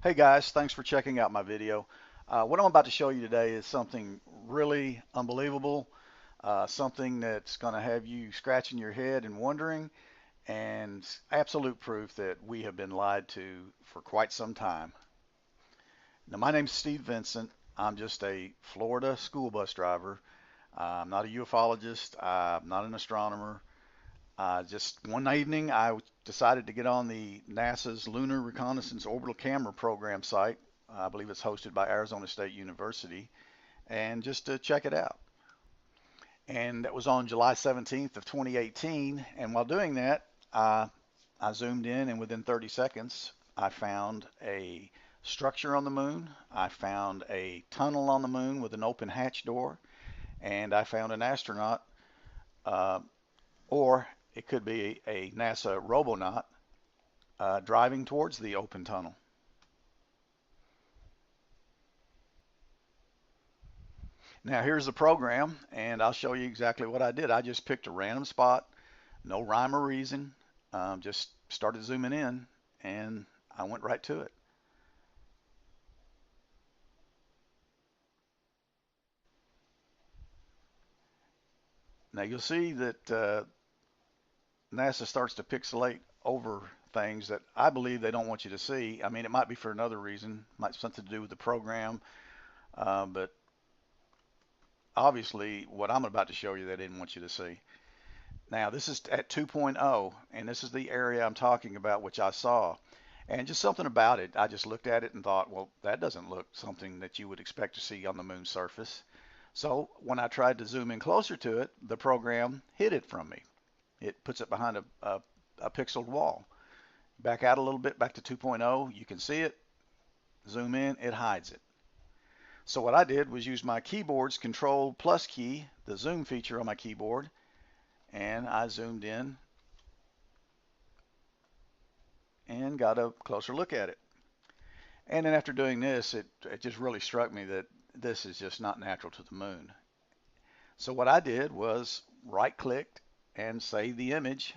Hey guys, thanks for checking out my video. What I'm about to show you today is something really unbelievable, something that's going to have you scratching your head and wondering, and absolute proof that we have been lied to for quite some time. Now, my name's Steve Vincent. I'm just a Florida school bus driver. I'm not a ufologist. I'm not an astronomer. Just one evening, I decided to get on the NASA's Lunar Reconnaissance Orbital Camera Program site. I believe it's hosted by Arizona State University, and just to check it out. And that was on July 17th of 2018. And while doing that, I zoomed in, and within 30 seconds, I found a structure on the moon. I found a tunnel on the moon with an open hatch door, and I found an astronaut, uh, or it could be a NASA robonaut driving towards the open tunnel. Now here's the program, and I'll show you exactly what I did. I just picked a random spot, no rhyme or reason, just started zooming in, and I went right to it. Now you'll see that NASA starts to pixelate over things that I believe they don't want you to see. I mean, it might be for another reason, might have something to do with the program, but obviously what I'm about to show you they didn't want you to see. Now this is at 2.0, and this is the area I'm talking about, which I saw. And just something about it, I just looked at it and thought, well, that doesn't look something that you would expect to see on the moon's surface. So when I tried to zoom in closer to it, the program hid it from me. It puts it behind a pixeled wall. Back out a little bit, back to 2.0, you can see it. Zoom in, it hides it. So what I did was use my keyboard's Control plus key, the zoom feature on my keyboard, and I zoomed in and got a closer look at it. And then after doing this, it just really struck me that this is just not natural to the moon. So what I did was right clicked and save the image,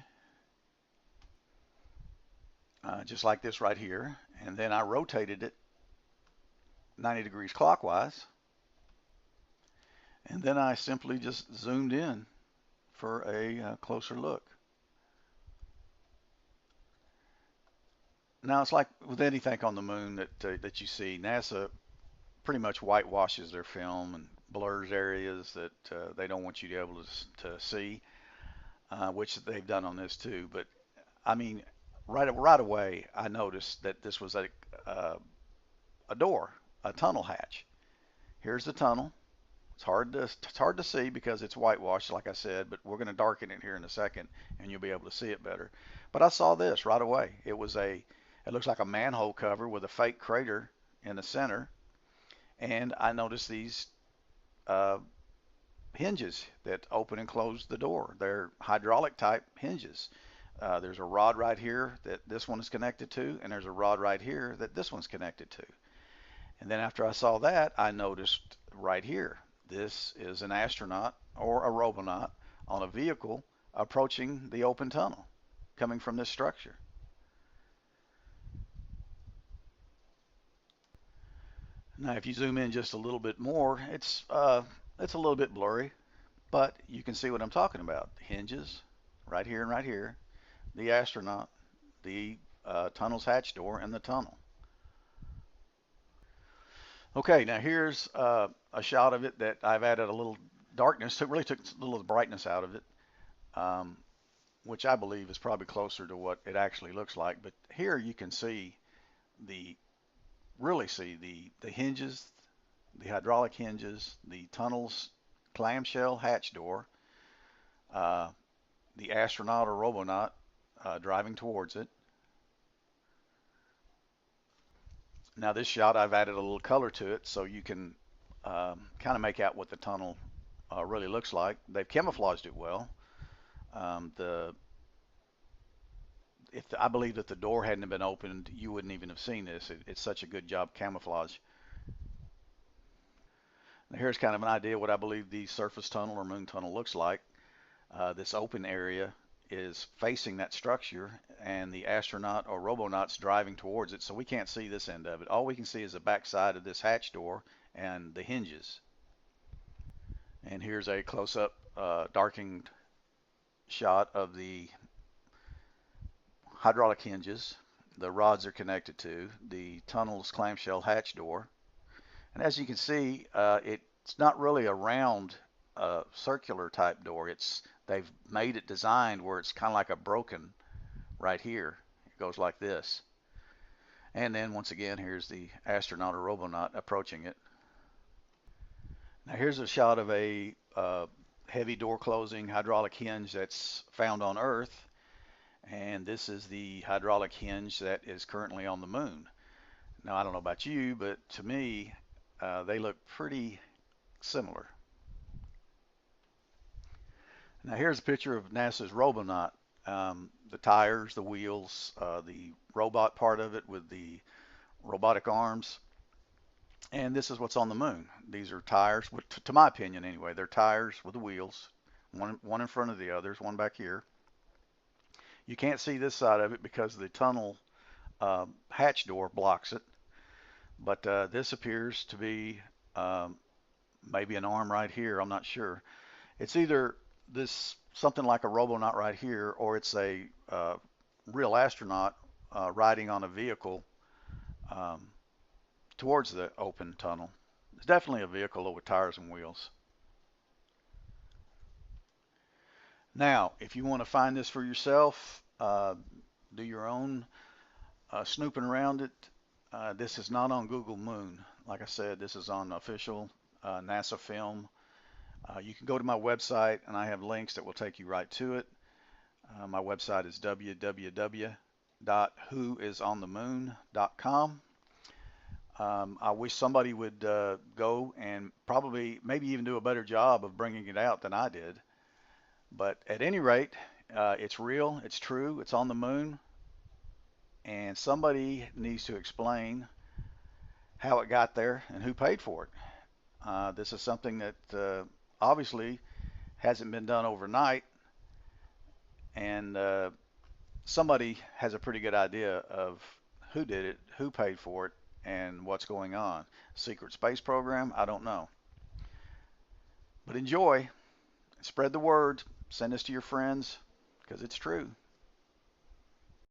just like this right here. And then I rotated it 90 degrees clockwise. And then I simply just zoomed in for a closer look. Now it's like with anything on the moon that you see, NASA pretty much whitewashes their film and blurs areas that they don't want you to be able to see, which they've done on this too. But I mean, right away, I noticed that this was uh, a door, a tunnel hatch. Here's the tunnel. It's hard to see because it's whitewashed, like I said, but we're going to darken it here in a second, and you'll be able to see it better. But I saw this right away. It looks like a manhole cover with a fake crater in the center, and I noticed these uh, hinges that open and close the door. They're hydraulic type hinges. There's a rod right here that this one is connected to, and there's a rod right here that this one's connected to. And then after I saw that, I noticed right here, this is an astronaut or a robonaut on a vehicle approaching the open tunnel coming from this structure. Now, if you zoom in just a little bit more, it's a little bit blurry, but you can see what I'm talking about. The hinges, right here and right here, the astronaut, the tunnel's hatch door, and the tunnel. Okay, now here's a shot of it that I've added a little darkness. It really took a little of the brightness out of it, um, which I believe is probably closer to what it actually looks like. But here you can see the really see the hinges, the hydraulic hinges, the tunnel's clamshell hatch door, uh, the astronaut or robonaut driving towards it. Now this shot I've added a little color to it so you can kind of make out what the tunnel really looks like. They've camouflaged it well. The if the, I believe that the door hadn't been opened, you wouldn't even have seen this. It's such a good job camouflage. Now here's kind of an idea what I believe the surface tunnel or moon tunnel looks like. This open area is facing that structure, and the astronaut or robonaut's driving towards it, so we can't see this end of it. All we can see is the back side of this hatch door and the hinges. And here's a close-up darkened shot of the hydraulic hinges the rods are connected to, the tunnel's clamshell hatch door. And as you can see, it's not really a round circular type door. They've made it designed where it's kind of like a broken right here. It goes like this. And then once again, here's the astronaut or robonaut approaching it. Now here's a shot of a heavy door closing hydraulic hinge that's found on Earth. And this is the hydraulic hinge that is currently on the moon. Now I don't know about you, but to me, they look pretty similar. Now here's a picture of NASA's robonaut. The tires, the wheels, the robot part of it with the robotic arms. And this is what's on the moon. These are tires, to my opinion anyway, they're tires with the wheels, one in front of the others, one back here. You can't see this side of it because the tunnel hatch door blocks it. But this appears to be maybe an arm right here. I'm not sure. It's either this something like a robonaut right here, or it's a real astronaut riding on a vehicle towards the open tunnel. It's definitely a vehicle with tires and wheels. Now, if you want to find this for yourself, do your own snooping around it. This is not on Google Moon. Like I said, this is on official NASA film. You can go to my website, and I have links that will take you right to it. My website is www.whoisonthemoon.com. I wish somebody would go and probably maybe even do a better job of bringing it out than I did. But at any rate, it's real, it's true, it's on the moon, and somebody needs to explain how it got there and who paid for it. This is something that obviously hasn't been done overnight, and somebody has a pretty good idea of who did it, who paid for it, and what's going on. Secret space program? I don't know. But enjoy, spread the word, send this to your friends, because it's true.